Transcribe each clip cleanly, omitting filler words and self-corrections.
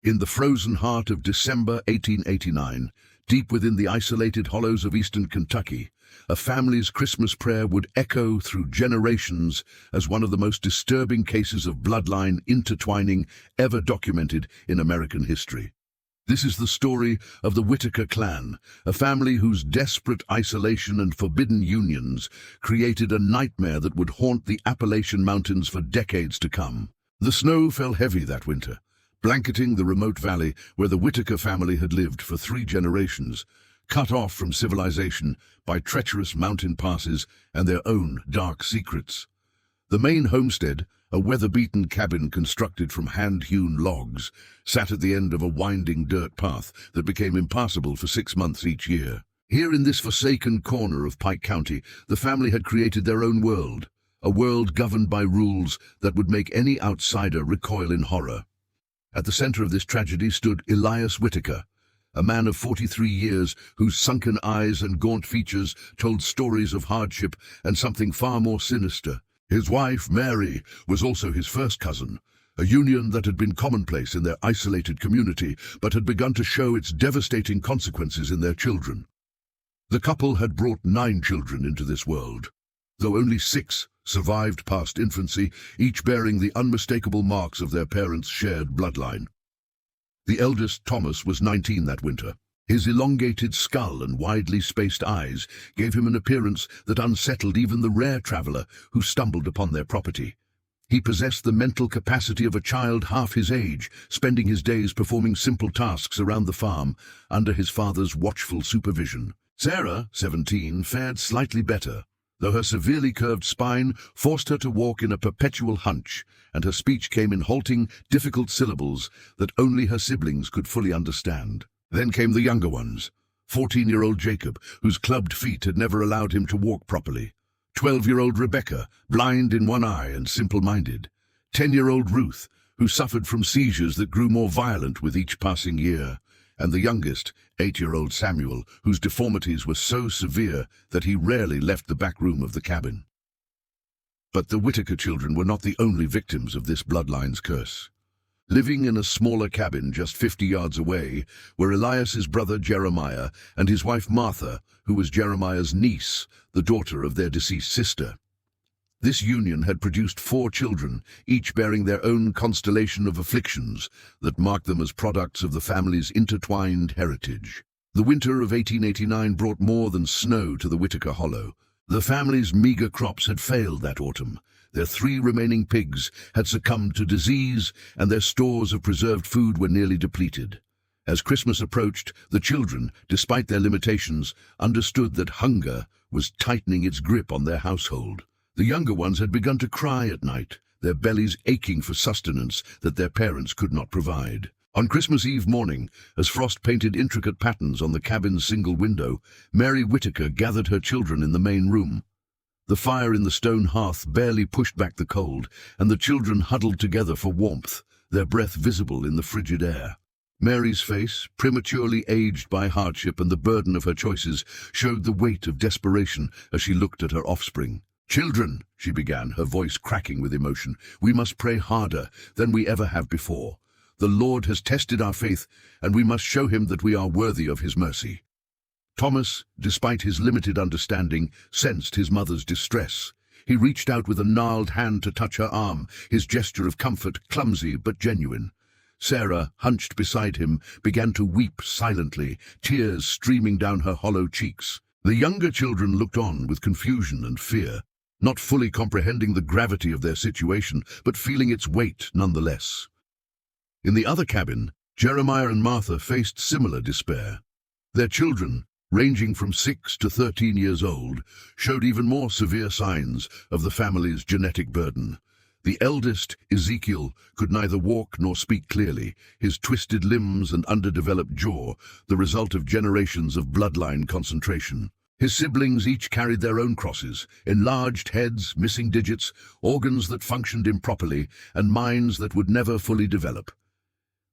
In the frozen heart of December 1889, deep within the isolated hollows of eastern Kentucky, a family's Christmas prayer would echo through generations as one of the most disturbing cases of bloodline intertwining ever documented in American history. This is the story of the Whitaker clan, a family whose desperate isolation and forbidden unions created a nightmare that would haunt the Appalachian Mountains for decades to come. The snow fell heavy that winter, blanketing the remote valley where the Whitaker family had lived for 3 generations, cut off from civilization by treacherous mountain passes and their own dark secrets. The main homestead, a weather-beaten cabin constructed from hand-hewn logs, sat at the end of a winding dirt path that became impassable for 6 months each year. Here in this forsaken corner of Pike County, the family had created their own world, a world governed by rules that would make any outsider recoil in horror. At the center of this tragedy stood Elias Whitaker, a man of 43 years whose sunken eyes and gaunt features told stories of hardship and something far more sinister. His wife, Mary, was also his first cousin, a union that had been commonplace in their isolated community but had begun to show its devastating consequences in their children. The couple had brought 9 children into this world, though only 6 survived past infancy, each bearing the unmistakable marks of their parents' shared bloodline. The eldest, Thomas, was 19 that winter. His elongated skull and widely spaced eyes gave him an appearance that unsettled even the rare traveler who stumbled upon their property. He possessed the mental capacity of a child half his age, spending his days performing simple tasks around the farm under his father's watchful supervision. Sarah, 17, fared slightly better, though her severely curved spine forced her to walk in a perpetual hunch, and her speech came in halting, difficult syllables that only her siblings could fully understand. Then came the younger ones, 14-year-old Jacob, whose clubbed feet had never allowed him to walk properly, 12-year-old Rebecca, blind in one eye and simple-minded, 10-year-old Ruth, who suffered from seizures that grew more violent with each passing year, and the youngest, 8-year-old Samuel, whose deformities were so severe that he rarely left the back room of the cabin. But the Whitaker children were not the only victims of this bloodline's curse. Living in a smaller cabin just 50 yards away were Elias's brother Jeremiah and his wife Martha, who was Jeremiah's niece, the daughter of their deceased sister. This union had produced 4 children, each bearing their own constellation of afflictions that marked them as products of the family's intertwined heritage. The winter of 1889 brought more than snow to the Whitaker Hollow. The family's meager crops had failed that autumn. Their 3 remaining pigs had succumbed to disease, and their stores of preserved food were nearly depleted. As Christmas approached, the children, despite their limitations, understood that hunger was tightening its grip on their household. The younger ones had begun to cry at night, their bellies aching for sustenance that their parents could not provide. On Christmas Eve morning, as frost painted intricate patterns on the cabin's single window, Mary Whitaker gathered her children in the main room. The fire in the stone hearth barely pushed back the cold, and the children huddled together for warmth, their breath visible in the frigid air. Mary's face, prematurely aged by hardship and the burden of her choices, showed the weight of desperation as she looked at her offspring. "Children," she began, her voice cracking with emotion, "we must pray harder than we ever have before. The Lord has tested our faith, and we must show him that we are worthy of his mercy." Thomas, despite his limited understanding, sensed his mother's distress. He reached out with a gnarled hand to touch her arm, his gesture of comfort clumsy but genuine. Sarah, hunched beside him, began to weep silently, tears streaming down her hollow cheeks. The younger children looked on with confusion and fear, not fully comprehending the gravity of their situation, but feeling its weight nonetheless. In the other cabin, Jeremiah and Martha faced similar despair. Their children, ranging from 6 to 13 years old, showed even more severe signs of the family's genetic burden. The eldest, Ezekiel, could neither walk nor speak clearly, his twisted limbs and underdeveloped jaw the result of generations of bloodline concentration. His siblings each carried their own crosses, enlarged heads, missing digits, organs that functioned improperly, and minds that would never fully develop.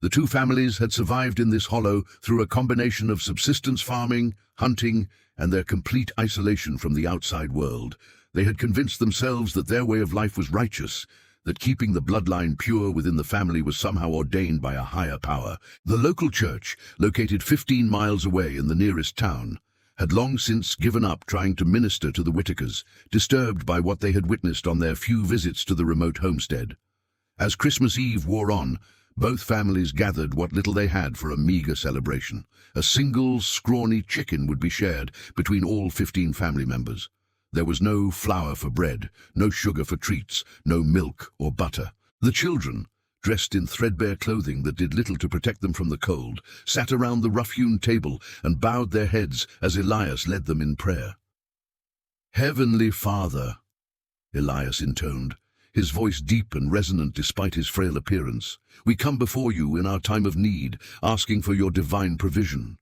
The 2 families had survived in this hollow through a combination of subsistence farming, hunting, and their complete isolation from the outside world. They had convinced themselves that their way of life was righteous, that keeping the bloodline pure within the family was somehow ordained by a higher power. The local church, located 15 miles away in the nearest town, had long since given up trying to minister to the Whitakers, disturbed by what they had witnessed on their few visits to the remote homestead. As Christmas Eve wore on, both families gathered what little they had for a meager celebration. A single, scrawny chicken would be shared between all 15 family members. There was no flour for bread, no sugar for treats, no milk or butter. The children, dressed in threadbare clothing that did little to protect them from the cold, sat around the rough-hewn table and bowed their heads as Elias led them in prayer. "Heavenly Father," Elias intoned, his voice deep and resonant despite his frail appearance, "we come before you in our time of need, asking for your divine provision.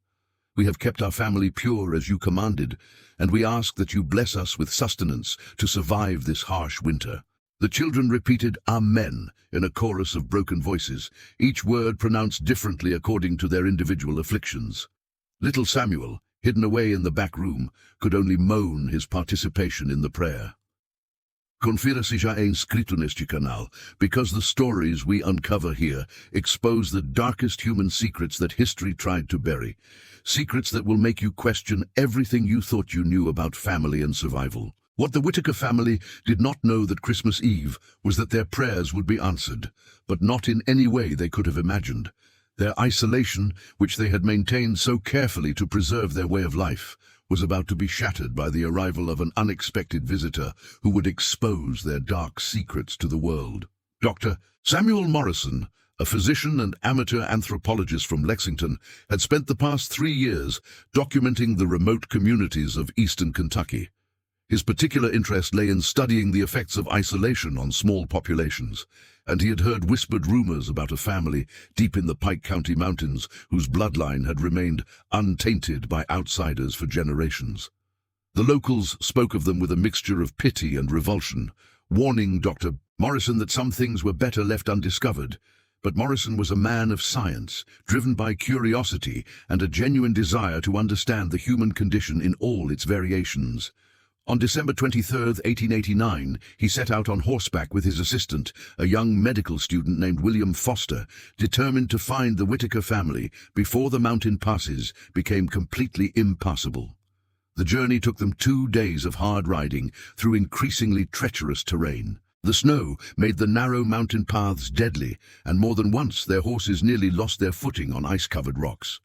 We have kept our family pure as you commanded, and we ask that you bless us with sustenance to survive this harsh winter." The children repeated "Amen" in a chorus of broken voices, each word pronounced differently according to their individual afflictions. Little Samuel, hidden away in the back room, could only moan his participation in the prayer. Confira se já é inscrito neste canal, because the stories we uncover here expose the darkest human secrets that history tried to bury, secrets that will make you question everything you thought you knew about family and survival. What the Whitaker family did not know that Christmas Eve was that their prayers would be answered, but not in any way they could have imagined. Their isolation, which they had maintained so carefully to preserve their way of life, was about to be shattered by the arrival of an unexpected visitor who would expose their dark secrets to the world. Dr. Samuel Morrison, a physician and amateur anthropologist from Lexington, had spent the past 3 years documenting the remote communities of eastern Kentucky. His particular interest lay in studying the effects of isolation on small populations, and he had heard whispered rumors about a family deep in the Pike County mountains whose bloodline had remained untainted by outsiders for generations. The locals spoke of them with a mixture of pity and revulsion, warning Dr. Morrison that some things were better left undiscovered. But Morrison was a man of science, driven by curiosity and a genuine desire to understand the human condition in all its variations. On December 23, 1889, he set out on horseback with his assistant, a young medical student named William Foster, determined to find the Whitaker family before the mountain passes became completely impassable. The journey took them 2 days of hard riding through increasingly treacherous terrain. The snow made the narrow mountain paths deadly, and more than once their horses nearly lost their footing on ice-covered rocks.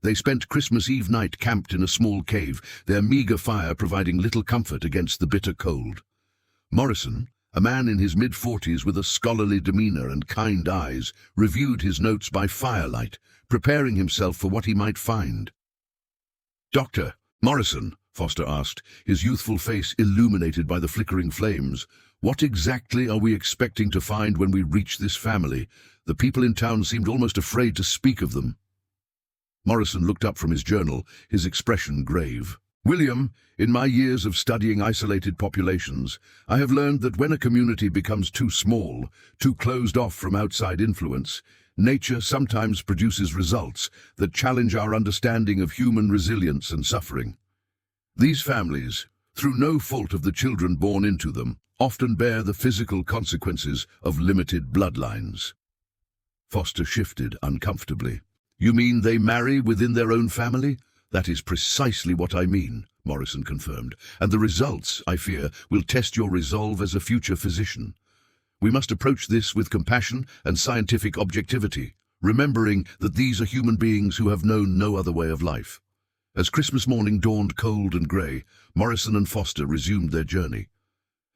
They spent Christmas Eve night camped in a small cave, their meager fire providing little comfort against the bitter cold. Morrison, a man in his mid-40s with a scholarly demeanor and kind eyes, reviewed his notes by firelight, preparing himself for what he might find. "Dr. Morrison," Foster asked, his youthful face illuminated by the flickering flames, "what exactly are we expecting to find when we reach this family? The people in town seemed almost afraid to speak of them." Morrison looked up from his journal, his expression grave. "William, in my years of studying isolated populations, I have learned that when a community becomes too small, too closed off from outside influence, nature sometimes produces results that challenge our understanding of human resilience and suffering. These families, through no fault of the children born into them, often bear the physical consequences of limited bloodlines." Foster shifted uncomfortably. "You mean they marry within their own family?" "That is precisely what I mean," Morrison confirmed, "and the results, I fear, will test your resolve as a future physician. We must approach this with compassion and scientific objectivity, remembering that these are human beings who have known no other way of life." As Christmas morning dawned cold and grey, Morrison and Foster resumed their journey.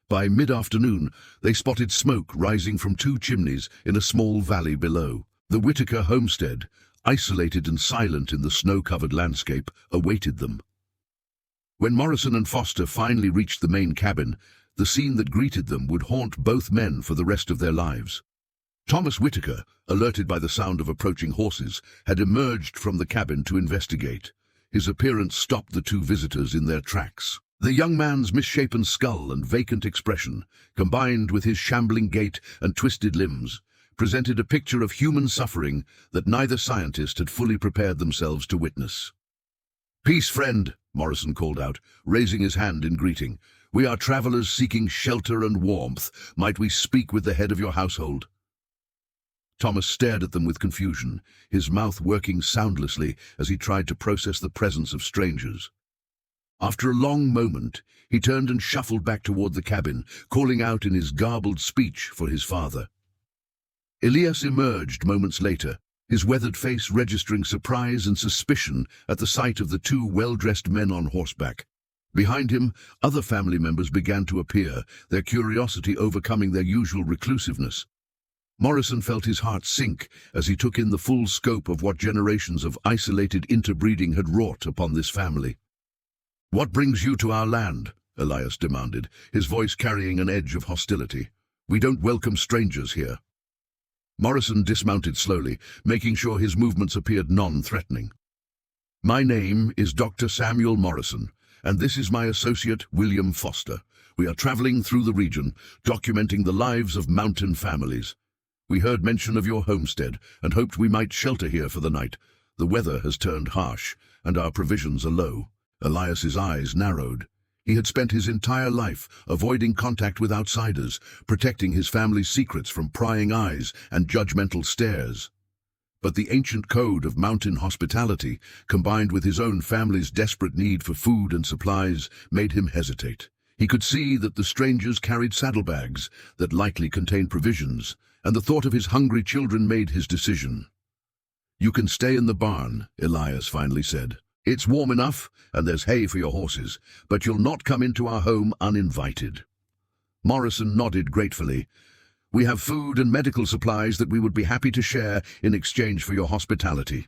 By mid-afternoon, they spotted smoke rising from 2 chimneys in a small valley below. The Whitaker homestead, isolated and silent in the snow-covered landscape, awaited them. When Morrison and Foster finally reached the main cabin, the scene that greeted them would haunt both men for the rest of their lives. Thomas Whitaker, alerted by the sound of approaching horses, had emerged from the cabin to investigate. His appearance stopped the 2 visitors in their tracks. The young man's misshapen skull and vacant expression, combined with his shambling gait and twisted limbs, presented a picture of human suffering that neither scientist had fully prepared themselves to witness. "Peace, friend," Morrison called out, raising his hand in greeting. We are travelers seeking shelter and warmth. Might we speak with the head of your household?" Thomas stared at them with confusion, his mouth working soundlessly as he tried to process the presence of strangers. After a long moment, he turned and shuffled back toward the cabin, calling out in his garbled speech for his father. Elias emerged moments later, his weathered face registering surprise and suspicion at the sight of the two well-dressed men on horseback. Behind him, other family members began to appear, their curiosity overcoming their usual reclusiveness. Morrison felt his heart sink as he took in the full scope of what generations of isolated interbreeding had wrought upon this family. "What brings you to our land?" Elias demanded, his voice carrying an edge of hostility. "We don't welcome strangers here." Morrison dismounted slowly, making sure his movements appeared non-threatening. "My name is Dr. Samuel Morrison, and this is my associate, William Foster. We are traveling through the region, documenting the lives of mountain families. We heard mention of your homestead and hoped we might shelter here for the night. The weather has turned harsh, and our provisions are low." Elias's eyes narrowed. He had spent his entire life avoiding contact with outsiders, protecting his family's secrets from prying eyes and judgmental stares. But the ancient code of mountain hospitality, combined with his own family's desperate need for food and supplies, made him hesitate. He could see that the strangers carried saddlebags that likely contained provisions, and the thought of his hungry children made his decision. "You can stay in the barn," Elias finally said. "It's warm enough, and there's hay for your horses, but you'll not come into our home uninvited." Morrison nodded gratefully. "We have food and medical supplies that we would be happy to share in exchange for your hospitality."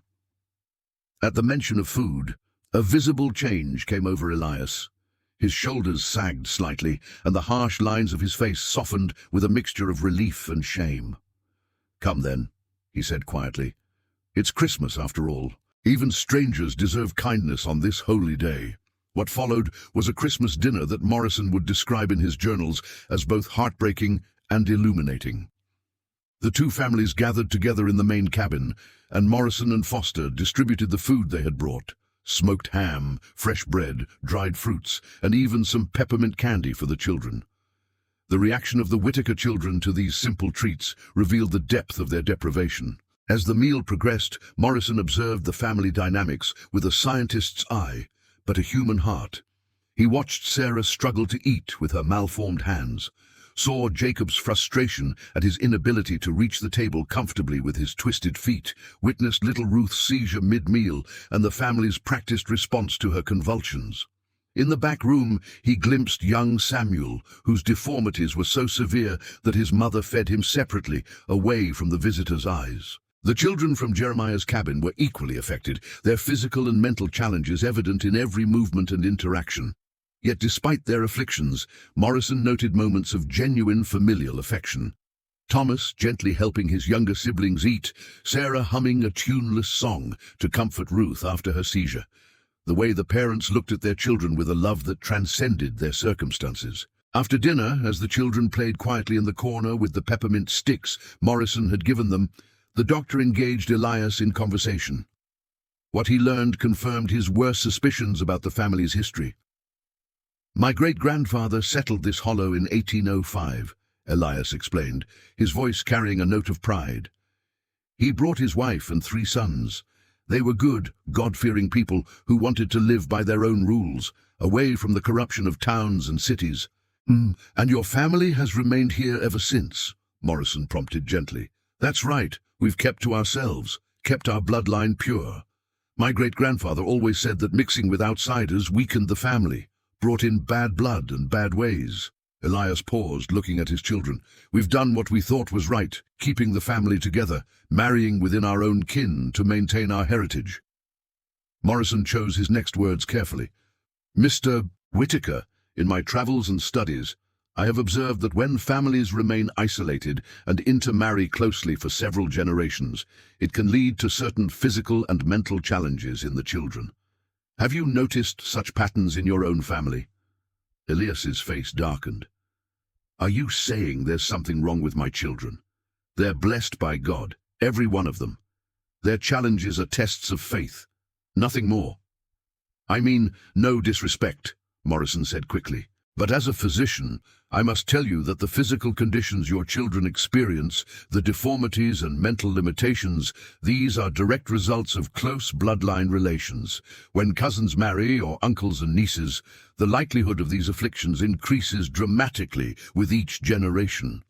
At the mention of food, a visible change came over Elias. His shoulders sagged slightly, and the harsh lines of his face softened with a mixture of relief and shame. "Come then," he said quietly. "It's Christmas after all. Even strangers deserve kindness on this holy day." What followed was a Christmas dinner that Morrison would describe in his journals as both heartbreaking and illuminating. The two families gathered together in the main cabin, and Morrison and Foster distributed the food they had brought: smoked ham, fresh bread, dried fruits, and even some peppermint candy for the children. The reaction of the Whitaker children to these simple treats revealed the depth of their deprivation. As the meal progressed, Morrison observed the family dynamics with a scientist's eye, but a human heart. He watched Sarah struggle to eat with her malformed hands, saw Jacob's frustration at his inability to reach the table comfortably with his twisted feet, witnessed little Ruth's seizure mid-meal and the family's practiced response to her convulsions. In the back room, he glimpsed young Samuel, whose deformities were so severe that his mother fed him separately, away from the visitor's eyes. The children from Jeremiah's cabin were equally affected, their physical and mental challenges evident in every movement and interaction. Yet despite their afflictions, Morrison noted moments of genuine familial affection. Thomas gently helping his younger siblings eat, Sarah humming a tuneless song to comfort Ruth after her seizure. The way the parents looked at their children with a love that transcended their circumstances. After dinner, as the children played quietly in the corner with the peppermint sticks Morrison had given them, the doctor engaged Elias in conversation. What he learned confirmed his worst suspicions about the family's history. "My great-grandfather settled this hollow in 1805, Elias explained, his voice carrying a note of pride. "He brought his wife and 3 sons. They were good, God-fearing people who wanted to live by their own rules, away from the corruption of towns and cities." "And your family has remained here ever since?" Morrison prompted gently. "That's right. We've kept to ourselves, kept our bloodline pure. My great-grandfather always said that mixing with outsiders weakened the family, brought in bad blood and bad ways." Elias paused, looking at his children. "We've done what we thought was right, keeping the family together, marrying within our own kin to maintain our heritage." Morrison chose his next words carefully. "Mr. Whitaker, in my travels and studies, I have observed that when families remain isolated and intermarry closely for several generations, it can lead to certain physical and mental challenges in the children. Have you noticed such patterns in your own family?" Elias's face darkened. "Are you saying there's something wrong with my children? They're blessed by God, every one of them. Their challenges are tests of faith, nothing more." "I mean, no disrespect," Morrison said quickly, But as a physician, I must tell you that the physical conditions your children experience, the deformities and mental limitations, these are direct results of close bloodline relations. When cousins marry, or uncles and nieces, the likelihood of these afflictions increases dramatically with each generation.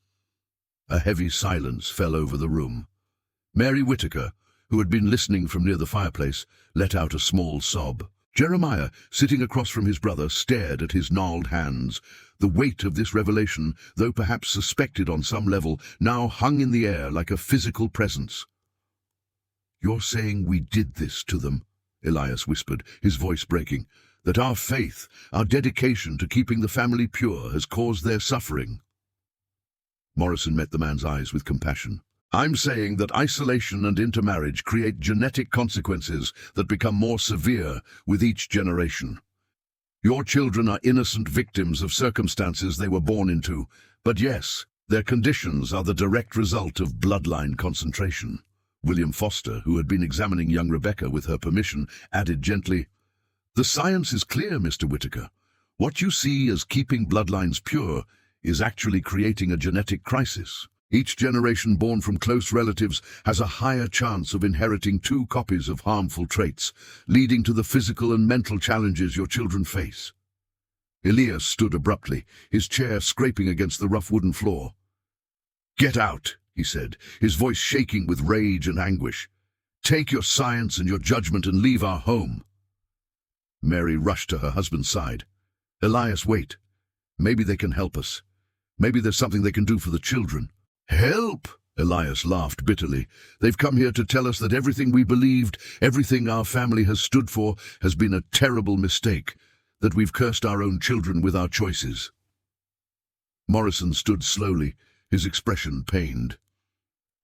A heavy silence fell over the room. Mary Whitaker, who had been listening from near the fireplace, let out a small sob. Jeremiah, sitting across from his brother, stared at his gnarled hands. The weight of this revelation, though perhaps suspected on some level, now hung in the air like a physical presence. "You're saying we did this to them," Elias whispered, his voice breaking, "that our faith, our dedication to keeping the family pure has caused their suffering?" Morrison met the man's eyes with compassion. "I'm saying that isolation and intermarriage create genetic consequences that become more severe with each generation. Your children are innocent victims of circumstances they were born into, but yes, their conditions are the direct result of bloodline concentration." William Foster, who had been examining young Rebecca with her permission, added gently, "The science is clear, Mr. Whitaker. What you see as keeping bloodlines pure is actually creating a genetic crisis. Each generation born from close relatives has a higher chance of inheriting 2 copies of harmful traits, leading to the physical and mental challenges your children face." Elias stood abruptly, his chair scraping against the rough wooden floor. "Get out," he said, his voice shaking with rage and anguish. "Take your science and your judgment and leave our home." Mary rushed to her husband's side. "Elias, wait. Maybe they can help us. Maybe there's something they can do for the children." "Help!" Elias laughed bitterly. "They've come here to tell us that everything we believed, everything our family has stood for, has been a terrible mistake, that we've cursed our own children with our choices." Morrison stood slowly, his expression pained.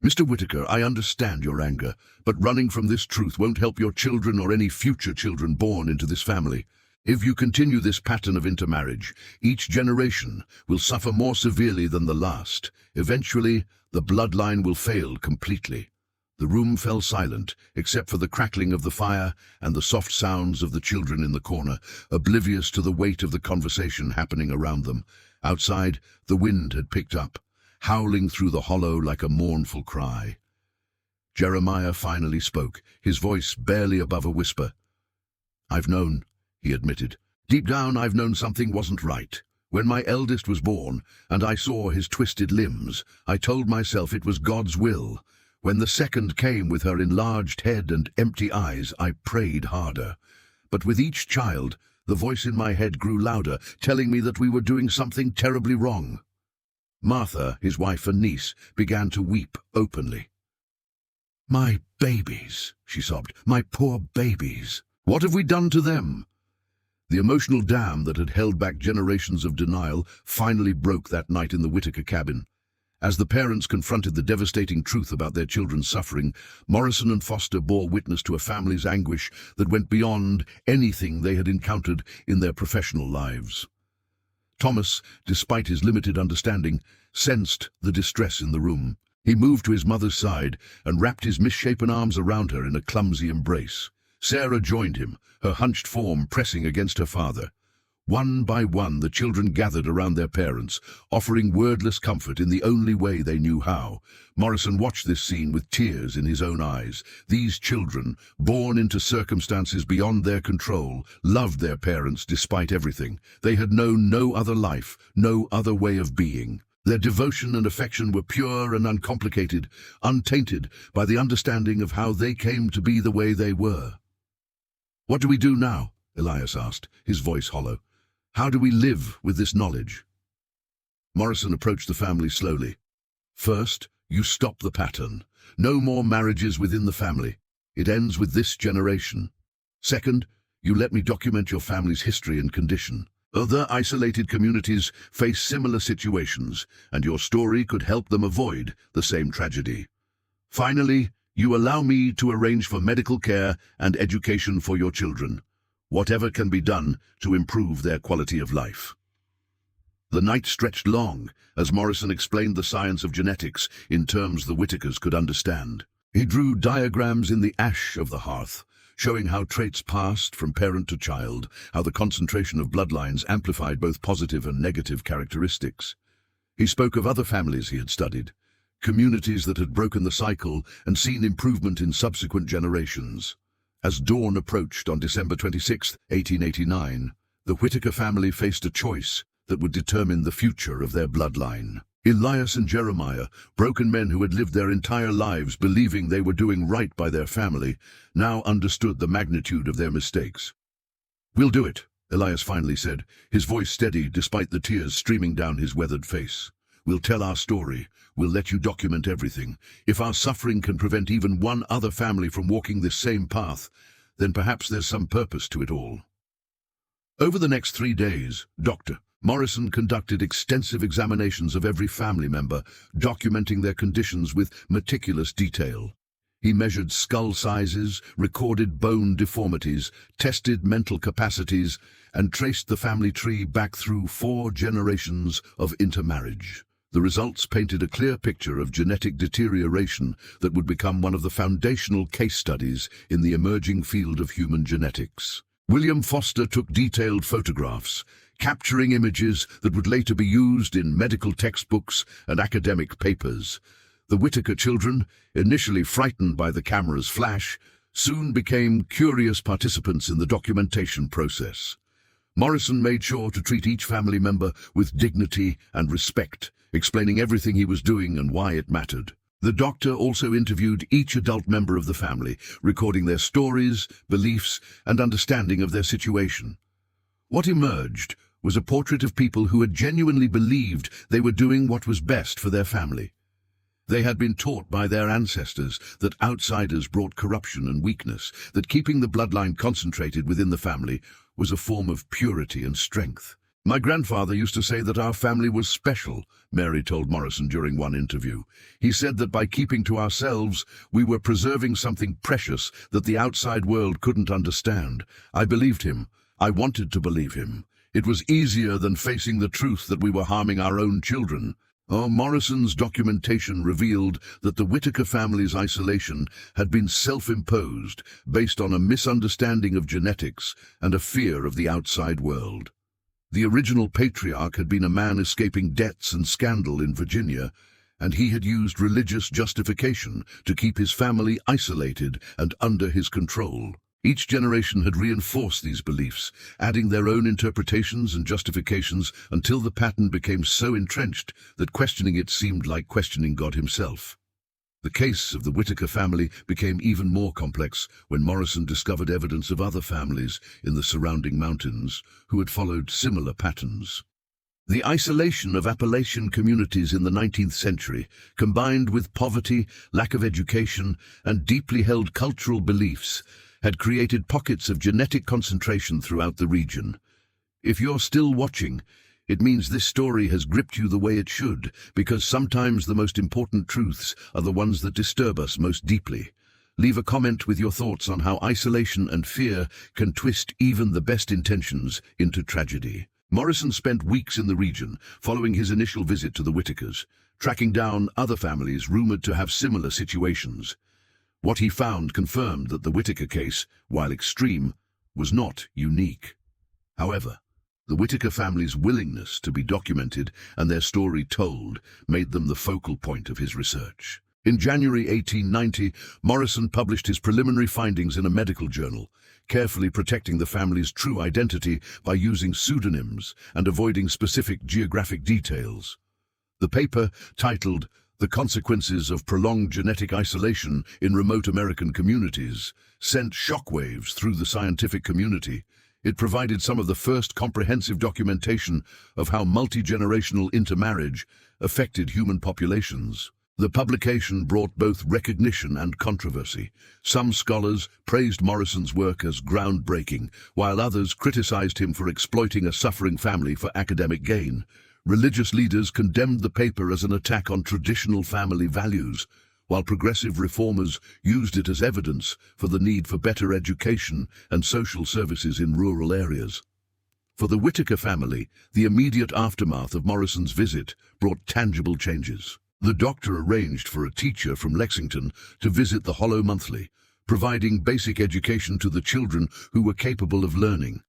"Mr. Whitaker, I understand your anger, but running from this truth won't help your children or any future children born into this family. If you continue this pattern of intermarriage, each generation will suffer more severely than the last. Eventually, the bloodline will fail completely." The room fell silent, except for the crackling of the fire and the soft sounds of the children in the corner, oblivious to the weight of the conversation happening around them. Outside, the wind had picked up, howling through the hollow like a mournful cry. Jeremiah finally spoke, his voice barely above a whisper. "I've known," he admitted. "Deep down, I've known something wasn't right. When my eldest was born, and I saw his twisted limbs, I told myself it was God's will. When the second came with her enlarged head and empty eyes, I prayed harder. But with each child, the voice in my head grew louder, telling me that we were doing something terribly wrong." Martha, his wife and niece, began to weep openly. "My babies," she sobbed, "my poor babies. What have we done to them?" The emotional dam that had held back generations of denial finally broke that night in the Whitaker cabin. As the parents confronted the devastating truth about their children's suffering, Morrison and Foster bore witness to a family's anguish that went beyond anything they had encountered in their professional lives. Thomas, despite his limited understanding, sensed the distress in the room. He moved to his mother's side and wrapped his misshapen arms around her in a clumsy embrace. Sarah joined him, her hunched form pressing against her father. One by one, the children gathered around their parents, offering wordless comfort in the only way they knew how. Morrison watched this scene with tears in his own eyes. These children, born into circumstances beyond their control, loved their parents despite everything. They had known no other life, no other way of being. Their devotion and affection were pure and uncomplicated, untainted by the understanding of how they came to be the way they were. "What do we do now?" Elias asked, his voice hollow. "How do we live with this knowledge?" Morrison approached the family slowly. "First, you stop the pattern. No more marriages within the family. It ends with this generation. Second, you let me document your family's history and condition. Other isolated communities face similar situations, and your story could help them avoid the same tragedy. Finally, you allow me to arrange for medical care and education for your children, whatever can be done to improve their quality of life." The night stretched long as Morrison explained the science of genetics in terms the Whitakers could understand. He drew diagrams in the ash of the hearth, showing how traits passed from parent to child, how the concentration of bloodlines amplified both positive and negative characteristics. He spoke of other families he had studied, communities that had broken the cycle and seen improvement in subsequent generations. As dawn approached on December 26, 1889, the Whitaker family faced a choice that would determine the future of their bloodline. Elias and Jeremiah, broken men who had lived their entire lives believing they were doing right by their family, now understood the magnitude of their mistakes. "We'll do it," Elias finally said, his voice steady despite the tears streaming down his weathered face. "We'll tell our story. We'll let you document everything. If our suffering can prevent even one other family from walking this same path, then perhaps there's some purpose to it all." Over the next 3 days, Dr. Morrison conducted extensive examinations of every family member, documenting their conditions with meticulous detail. He measured skull sizes, recorded bone deformities, tested mental capacities, and traced the family tree back through 4 generations of intermarriage. The results painted a clear picture of genetic deterioration that would become one of the foundational case studies in the emerging field of human genetics. William Foster took detailed photographs, capturing images that would later be used in medical textbooks and academic papers. The Whitaker children, initially frightened by the camera's flash, soon became curious participants in the documentation process. Morrison made sure to treat each family member with dignity and respect, explaining everything he was doing and why it mattered. The doctor also interviewed each adult member of the family, recording their stories, beliefs, and understanding of their situation. What emerged was a portrait of people who had genuinely believed they were doing what was best for their family. They had been taught by their ancestors that outsiders brought corruption and weakness, that keeping the bloodline concentrated within the family was a form of purity and strength. "My grandfather used to say that our family was special," Mary told Morrison during one interview. "He said that by keeping to ourselves, we were preserving something precious that the outside world couldn't understand. I believed him. I wanted to believe him. It was easier than facing the truth that we were harming our own children." Morrison's documentation revealed that the Whitaker family's isolation had been self-imposed based on a misunderstanding of genetics and a fear of the outside world. The original patriarch had been a man escaping debts and scandal in Virginia, and he had used religious justification to keep his family isolated and under his control. Each generation had reinforced these beliefs, adding their own interpretations and justifications until the pattern became so entrenched that questioning it seemed like questioning God himself. The case of the Whitaker family became even more complex when Morrison discovered evidence of other families in the surrounding mountains who had followed similar patterns. The isolation of Appalachian communities in the 19th century, combined with poverty, lack of education, and deeply held cultural beliefs, had created pockets of genetic concentration throughout the region. If you're still watching, it means this story has gripped you the way it should, because sometimes the most important truths are the ones that disturb us most deeply. Leave a comment with your thoughts on how isolation and fear can twist even the best intentions into tragedy. Morrison spent weeks in the region following his initial visit to the Whitakers, tracking down other families rumored to have similar situations. What he found confirmed that the Whitaker case, while extreme, was not unique. However, the Whitaker family's willingness to be documented and their story told made them the focal point of his research. In January 1890, Morrison published his preliminary findings in a medical journal, carefully protecting the family's true identity by using pseudonyms and avoiding specific geographic details. The paper, titled "The Consequences of Prolonged Genetic Isolation in Remote American Communities," sent shockwaves through the scientific community. It provided some of the first comprehensive documentation of how multi-generational intermarriage affected human populations. The publication brought both recognition and controversy. Some scholars praised Morrison's work as groundbreaking, while others criticized him for exploiting a suffering family for academic gain. Religious leaders condemned the paper as an attack on traditional family values, while progressive reformers used it as evidence for the need for better education and social services in rural areas. For the Whitaker family, the immediate aftermath of Morrison's visit brought tangible changes. The doctor arranged for a teacher from Lexington to visit the Hollow monthly, providing basic education to the children who were capable of learning.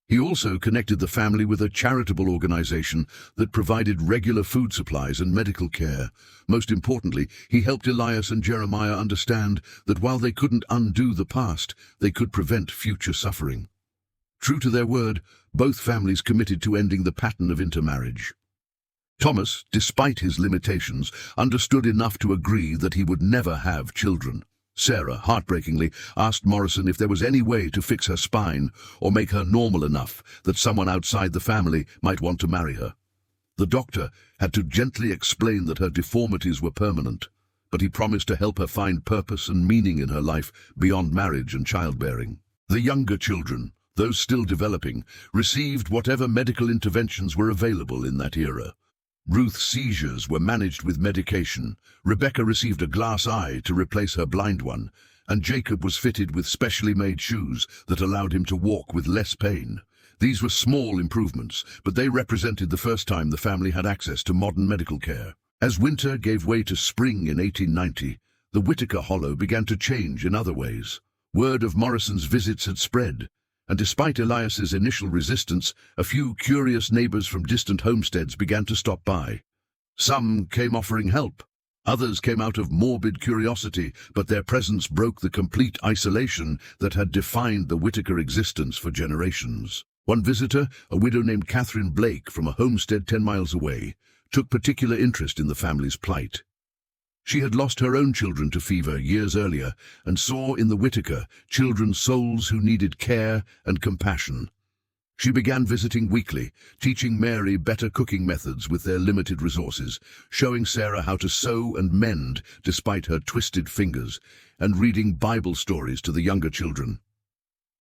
He also connected the family with a charitable organization that provided regular food supplies and medical care. Most importantly, he helped Elias and Jeremiah understand that while they couldn't undo the past, they could prevent future suffering. True to their word, both families committed to ending the pattern of intermarriage. Thomas, despite his limitations, understood enough to agree that he would never have children. Sarah, heartbreakingly, asked Morrison if there was any way to fix her spine or make her normal enough that someone outside the family might want to marry her. The doctor had to gently explain that her deformities were permanent, but he promised to help her find purpose and meaning in her life beyond marriage and childbearing. The younger children, those still developing, received whatever medical interventions were available in that era. Ruth's seizures were managed with medication, Rebecca received a glass eye to replace her blind one, and Jacob was fitted with specially made shoes that allowed him to walk with less pain. These were small improvements, but they represented the first time the family had access to modern medical care. As winter gave way to spring in 1890, the Whittaker Hollow began to change in other ways. Word of Morrison's visits had spread, and despite Elias's initial resistance, a few curious neighbors from distant homesteads began to stop by. Some came offering help. Others came out of morbid curiosity, but their presence broke the complete isolation that had defined the Whittaker existence for generations. One visitor, a widow named Catherine Blake from a homestead 10 miles away, took particular interest in the family's plight. She had lost her own children to fever years earlier and saw in the Whittaker children's souls who needed care and compassion. She began visiting weekly, teaching Mary better cooking methods with their limited resources, showing Sarah how to sew and mend despite her twisted fingers, and reading Bible stories to the younger children.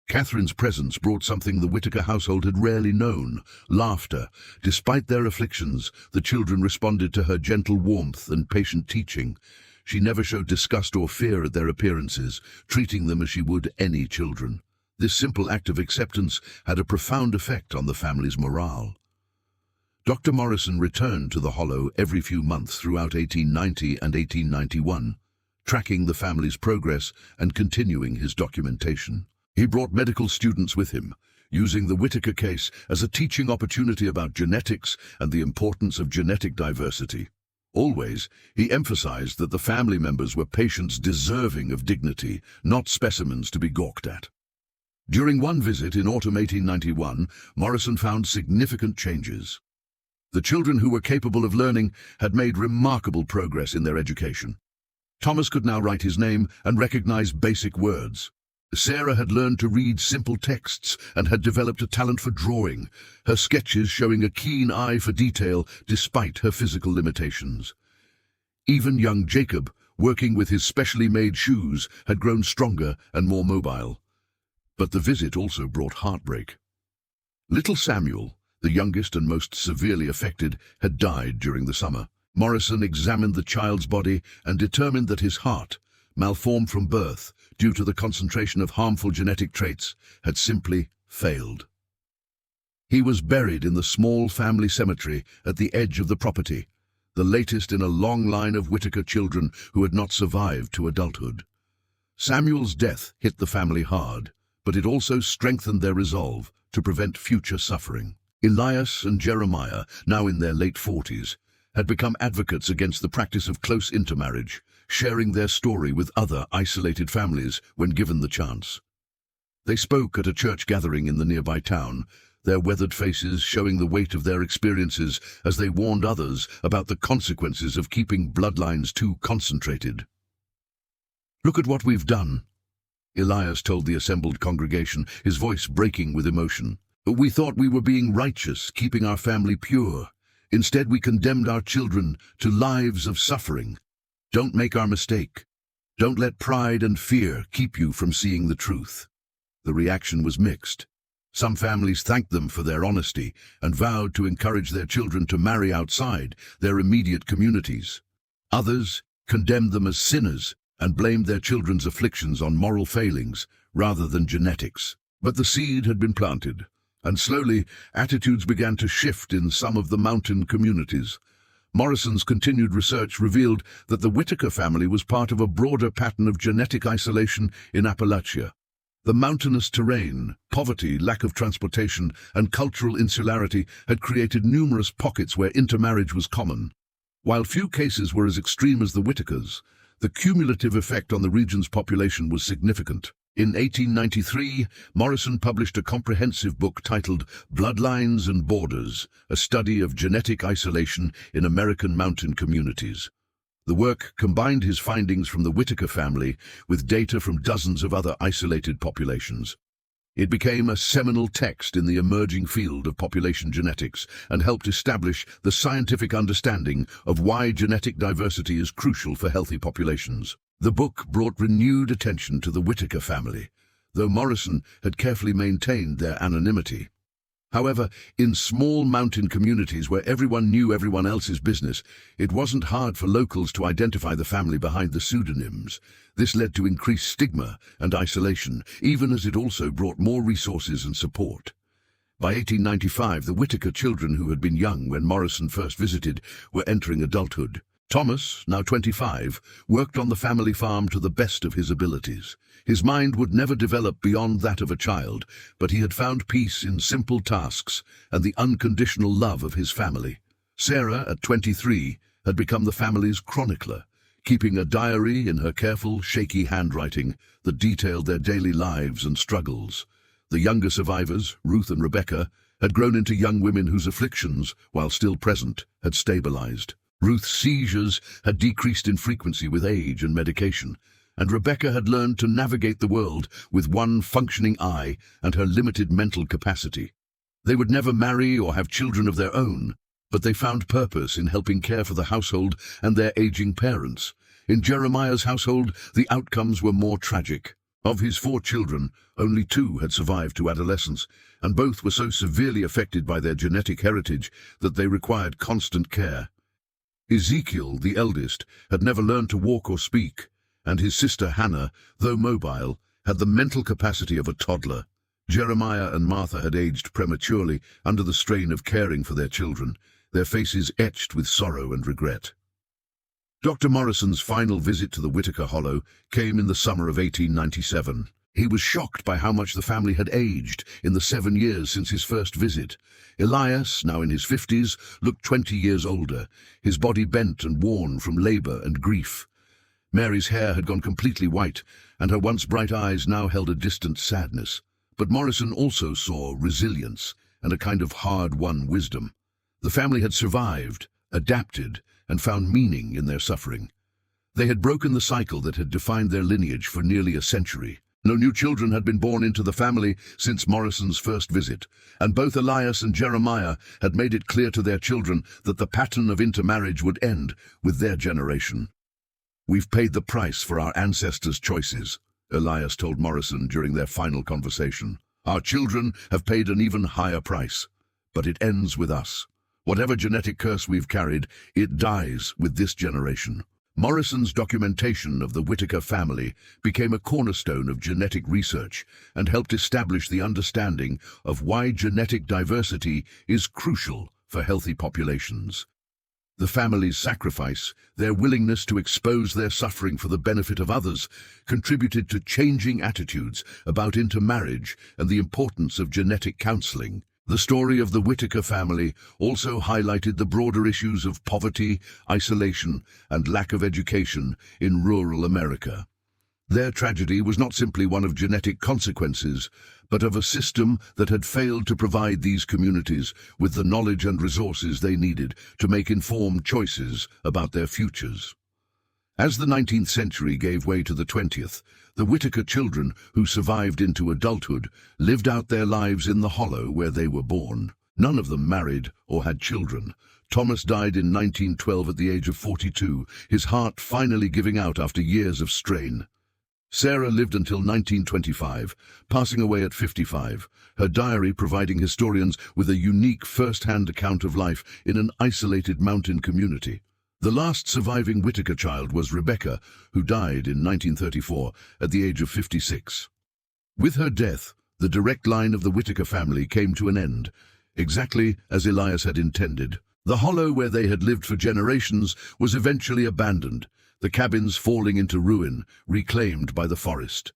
Catherine's presence brought something the Whittaker household had rarely known: laughter. Despite their afflictions, the children responded to her gentle warmth and patient teaching. She never showed disgust or fear at their appearances, treating them as she would any children. This simple act of acceptance had a profound effect on the family's morale. Dr. Morrison returned to the Hollow every few months throughout 1890 and 1891, tracking the family's progress and continuing his documentation. He brought medical students with him, using the Whittaker case as a teaching opportunity about genetics and the importance of genetic diversity. Always, he emphasized that the family members were patients deserving of dignity, not specimens to be gawked at. During one visit in autumn 1891, Morrison found significant changes. The children who were capable of learning had made remarkable progress in their education. Thomas could now write his name and recognize basic words. Sarah had learned to read simple texts and had developed a talent for drawing, her sketches showing a keen eye for detail despite her physical limitations. Even young Jacob, working with his specially made shoes, had grown stronger and more mobile. But the visit also brought heartbreak. Little Samuel, the youngest and most severely affected, had died during the summer. Morrison examined the child's body and determined that his heart, malformed from birth due to the concentration of harmful genetic traits, had simply failed. He was buried in the small family cemetery at the edge of the property, the latest in a long line of Whittaker children who had not survived to adulthood. Samuel's death hit the family hard, but it also strengthened their resolve to prevent future suffering. Elias and Jeremiah, now in their late 40s, had become advocates against the practice of close intermarriage, sharing their story with other isolated families when given the chance. They spoke at a church gathering in the nearby town, their weathered faces showing the weight of their experiences as they warned others about the consequences of keeping bloodlines too concentrated. "Look at what we've done," Elias told the assembled congregation, his voice breaking with emotion. "We thought we were being righteous, keeping our family pure. Instead, we condemned our children to lives of suffering. Don't make our mistake. Don't let pride and fear keep you from seeing the truth." The reaction was mixed. Some families thanked them for their honesty and vowed to encourage their children to marry outside their immediate communities. Others condemned them as sinners and blamed their children's afflictions on moral failings rather than genetics. But the seed had been planted, and slowly attitudes began to shift in some of the mountain communities. Morrison's continued research revealed that the Whitaker family was part of a broader pattern of genetic isolation in Appalachia. The mountainous terrain, poverty, lack of transportation, and cultural insularity had created numerous pockets where intermarriage was common. While few cases were as extreme as the Whitakers, the cumulative effect on the region's population was significant. In 1893, Morrison published a comprehensive book titled Bloodlines and Borders, a study of genetic isolation in American mountain communities. The work combined his findings from the Whitaker family with data from dozens of other isolated populations. It became a seminal text in the emerging field of population genetics and helped establish the scientific understanding of why genetic diversity is crucial for healthy populations. The book brought renewed attention to the Whitaker family, though Morrison had carefully maintained their anonymity. However, in small mountain communities where everyone knew everyone else's business, it wasn't hard for locals to identify the family behind the pseudonyms. This led to increased stigma and isolation, even as it also brought more resources and support. By 1895, the Whitaker children, who had been young when Morrison first visited, were entering adulthood. Thomas, now 25, worked on the family farm to the best of his abilities. His mind would never develop beyond that of a child, but he had found peace in simple tasks and the unconditional love of his family. Sarah, at 23, had become the family's chronicler, keeping a diary in her careful, shaky handwriting that detailed their daily lives and struggles. The younger survivors, Ruth and Rebecca, had grown into young women whose afflictions, while still present, had stabilized. Ruth's seizures had decreased in frequency with age and medication, and Rebecca had learned to navigate the world with one functioning eye and her limited mental capacity. They would never marry or have children of their own, but they found purpose in helping care for the household and their aging parents. In Jeremiah's household, the outcomes were more tragic. Of his 4 children, only 2 had survived to adolescence, and both were so severely affected by their genetic heritage that they required constant care. Ezekiel, the eldest, had never learned to walk or speak, and his sister Hannah, though mobile, had the mental capacity of a toddler. Jeremiah and Martha had aged prematurely under the strain of caring for their children, their faces etched with sorrow and regret. Dr. Morrison's final visit to the Whitaker Hollow came in the summer of 1897. He was shocked by how much the family had aged in the 7 years since his first visit. Elias, now in his 50s, looked 20 years older, his body bent and worn from labor and grief. Mary's hair had gone completely white, and her once bright eyes now held a distant sadness. But Morrison also saw resilience and a kind of hard-won wisdom. The family had survived, adapted, and found meaning in their suffering. They had broken the cycle that had defined their lineage for nearly a century. No new children had been born into the family since Morrison's first visit, and both Elias and Jeremiah had made it clear to their children that the pattern of intermarriage would end with their generation. "We've paid the price for our ancestors' choices," Elias told Morrison during their final conversation. "Our children have paid an even higher price, but it ends with us. Whatever genetic curse we've carried, it dies with this generation." Morrison's documentation of the Whitaker family became a cornerstone of genetic research and helped establish the understanding of why genetic diversity is crucial for healthy populations. The family's sacrifice, their willingness to expose their suffering for the benefit of others, contributed to changing attitudes about intermarriage and the importance of genetic counseling. The story of the Whitaker family also highlighted the broader issues of poverty, isolation, and lack of education in rural America. Their tragedy was not simply one of genetic consequences, but of a system that had failed to provide these communities with the knowledge and resources they needed to make informed choices about their futures. As the 19th century gave way to the 20th, the Whitaker children, who survived into adulthood, lived out their lives in the hollow where they were born. None of them married or had children. Thomas died in 1912 at the age of 42, his heart finally giving out after years of strain. Sarah lived until 1925, passing away at 55, her diary providing historians with a unique first-hand account of life in an isolated mountain community. The last surviving Whitaker child was Rebecca, who died in 1934 at the age of 56. With her death, the direct line of the Whitaker family came to an end, exactly as Elias had intended. The hollow where they had lived for generations was eventually abandoned, the cabins falling into ruin, reclaimed by the forest.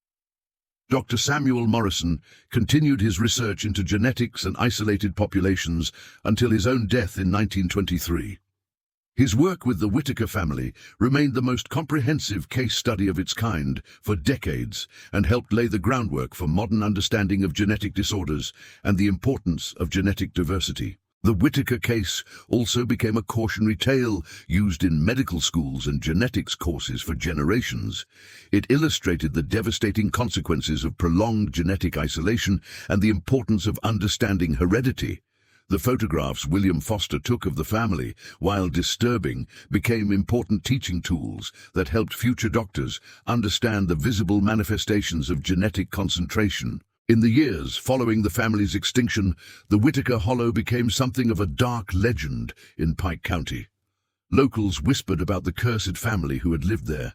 Dr. Samuel Morrison continued his research into genetics and isolated populations until his own death in 1923. His work with the Whittaker family remained the most comprehensive case study of its kind for decades and helped lay the groundwork for modern understanding of genetic disorders and the importance of genetic diversity. The Whittaker case also became a cautionary tale used in medical schools and genetics courses for generations. It illustrated the devastating consequences of prolonged genetic isolation and the importance of understanding heredity. The photographs William Foster took of the family, while disturbing, became important teaching tools that helped future doctors understand the visible manifestations of genetic concentration. In the years following the family's extinction, the Whittaker Hollow became something of a dark legend in Pike County. Locals whispered about the cursed family who had lived there,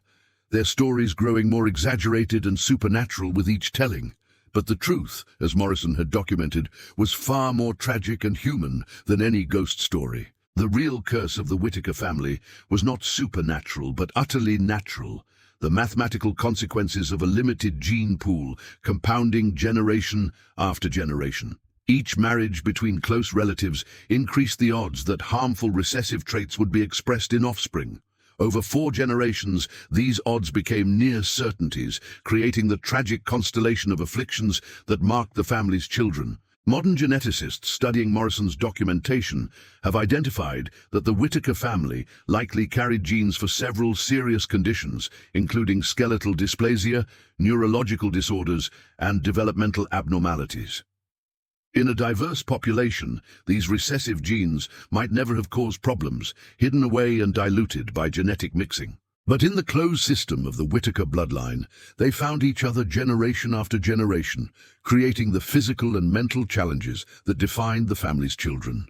their stories growing more exaggerated and supernatural with each telling. But the truth, as Morrison had documented, was far more tragic and human than any ghost story. The real curse of the Whittaker family was not supernatural but utterly natural. The mathematical consequences of a limited gene pool compounding generation after generation. Each marriage between close relatives increased the odds that harmful recessive traits would be expressed in offspring. Over 4 generations, these odds became near certainties, creating the tragic constellation of afflictions that marked the family's children. Modern geneticists studying Morrison's documentation have identified that the Whittaker family likely carried genes for several serious conditions, including skeletal dysplasia, neurological disorders, and developmental abnormalities. In a diverse population, these recessive genes might never have caused problems, hidden away and diluted by genetic mixing. But in the closed system of the Whittaker bloodline, they found each other generation after generation, creating the physical and mental challenges that defined the family's children.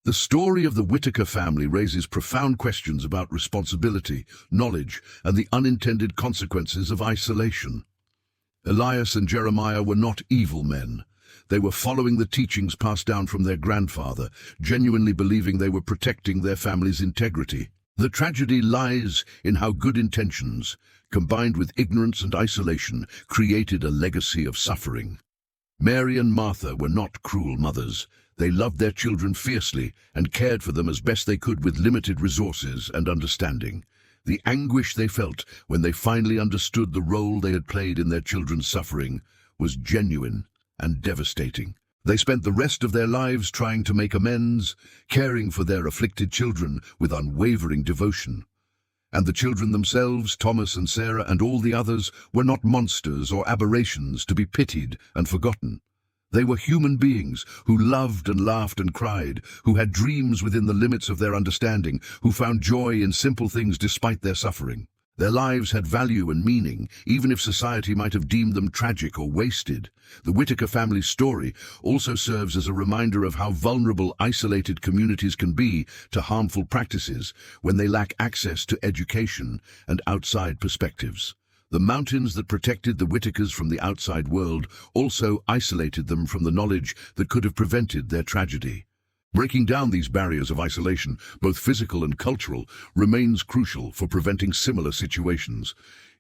The story of the Whittaker family raises profound questions about responsibility, knowledge, and the unintended consequences of isolation. Elias and Jeremiah were not evil men. They were following the teachings passed down from their grandfather, genuinely believing they were protecting their family's integrity. The tragedy lies in how good intentions, combined with ignorance and isolation, created a legacy of suffering. Mary and Martha were not cruel mothers. They loved their children fiercely and cared for them as best they could with limited resources and understanding. The anguish they felt when they finally understood the role they had played in their children's suffering was genuine and devastating. They spent the rest of their lives trying to make amends, caring for their afflicted children with unwavering devotion. And the children themselves, Thomas and Sarah and all the others, were not monsters or aberrations to be pitied and forgotten. They were human beings who loved and laughed and cried, who had dreams within the limits of their understanding, who found joy in simple things despite their suffering. Their lives had value and meaning, even if society might have deemed them tragic or wasted. The Whittaker family's story also serves as a reminder of how vulnerable isolated communities can be to harmful practices when they lack access to education and outside perspectives. The mountains that protected the Whittakers from the outside world also isolated them from the knowledge that could have prevented their tragedy. Breaking down these barriers of isolation, both physical and cultural, remains crucial for preventing similar situations.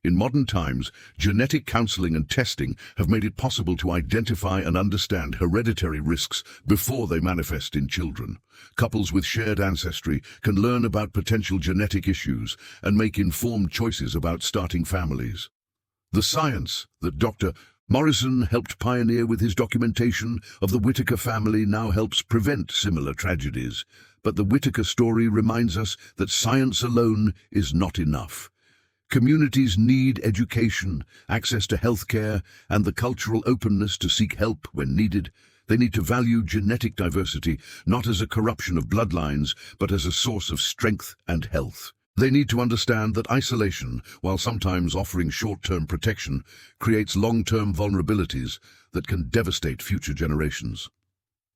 In modern times, genetic counseling and testing have made it possible to identify and understand hereditary risks before they manifest in children. Couples with shared ancestry can learn about potential genetic issues and make informed choices about starting families. The science that Dr. Morrison helped pioneer with his documentation of the Whittaker family now helps prevent similar tragedies. But the Whittaker story reminds us that science alone is not enough. Communities need education, access to healthcare, and the cultural openness to seek help when needed. They need to value genetic diversity, not as a corruption of bloodlines, but as a source of strength and health. They need to understand that isolation, while sometimes offering short-term protection, creates long-term vulnerabilities that can devastate future generations.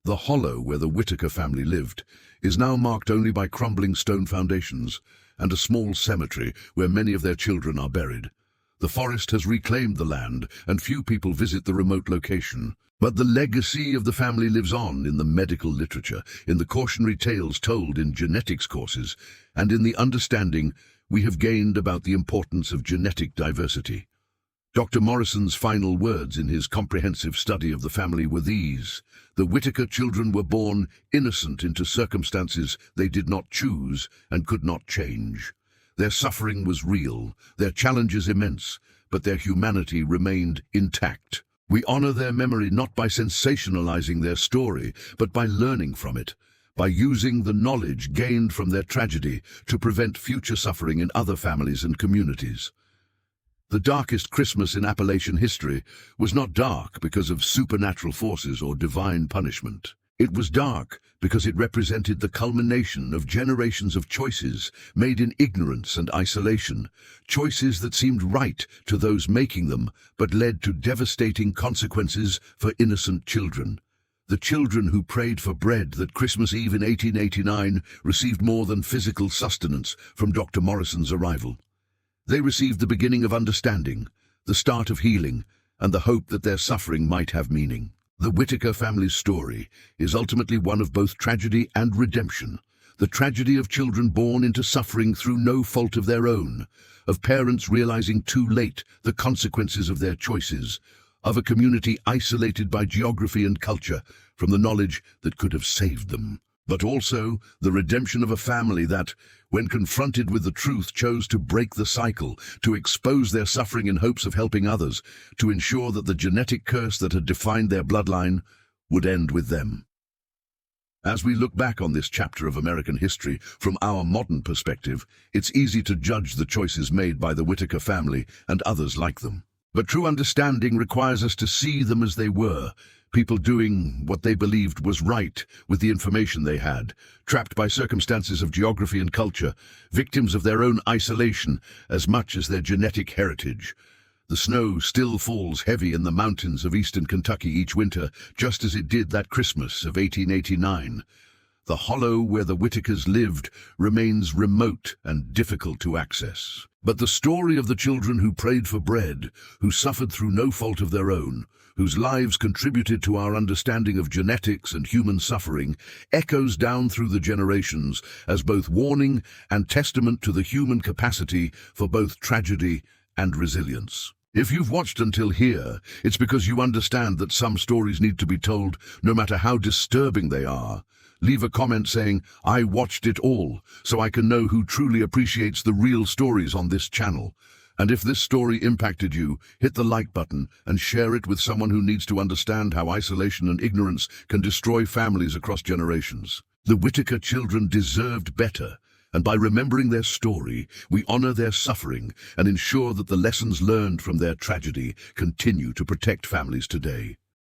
The hollow where the Whittaker family lived is now marked only by crumbling stone foundations and a small cemetery where many of their children are buried. The forest has reclaimed the land, and few people visit the remote location. But the legacy of the family lives on in the medical literature, in the cautionary tales told in genetics courses, and in the understanding we have gained about the importance of genetic diversity. Dr. Morrison's final words in his comprehensive study of the family were these: "The Whitaker children were born innocent into circumstances they did not choose and could not change. Their suffering was real, their challenges immense, but their humanity remained intact. We honor their memory not by sensationalizing their story, but by learning from it, by using the knowledge gained from their tragedy to prevent future suffering in other families and communities." The darkest Christmas in Appalachian history was not dark because of supernatural forces or divine punishment. It was dark because it represented the culmination of generations of choices made in ignorance and isolation, choices that seemed right to those making them, but led to devastating consequences for innocent children. The children who prayed for bread that Christmas Eve in 1889 received more than physical sustenance from Dr. Morrison's arrival. They received the beginning of understanding, the start of healing, and the hope that their suffering might have meaning. The Whitaker family's story is ultimately one of both tragedy and redemption. The tragedy of children born into suffering through no fault of their own, of parents realizing too late the consequences of their choices, of a community isolated by geography and culture from the knowledge that could have saved them. But also the redemption of a family that, when confronted with the truth, chose to break the cycle, to expose their suffering in hopes of helping others, to ensure that the genetic curse that had defined their bloodline would end with them. As we look back on this chapter of American history from our modern perspective, it's easy to judge the choices made by the Whitaker family and others like them. But true understanding requires us to see them as they were, people doing what they believed was right with the information they had, trapped by circumstances of geography and culture, victims of their own isolation as much as their genetic heritage. The snow still falls heavy in the mountains of eastern Kentucky each winter, just as it did that Christmas of 1889. The hollow where the Whitakers lived remains remote and difficult to access. But the story of the children who prayed for bread, who suffered through no fault of their own, whose lives contributed to our understanding of genetics and human suffering, echoes down through the generations as both warning and testament to the human capacity for both tragedy and resilience. If you've watched until here, it's because you understand that some stories need to be told, no matter how disturbing they are. Leave a comment saying, "I watched it all," so I can know who truly appreciates the real stories on this channel. And if this story impacted you, hit the like button and share it with someone who needs to understand how isolation and ignorance can destroy families across generations. The Whitaker children deserved better, and by remembering their story, we honor their suffering and ensure that the lessons learned from their tragedy continue to protect families today.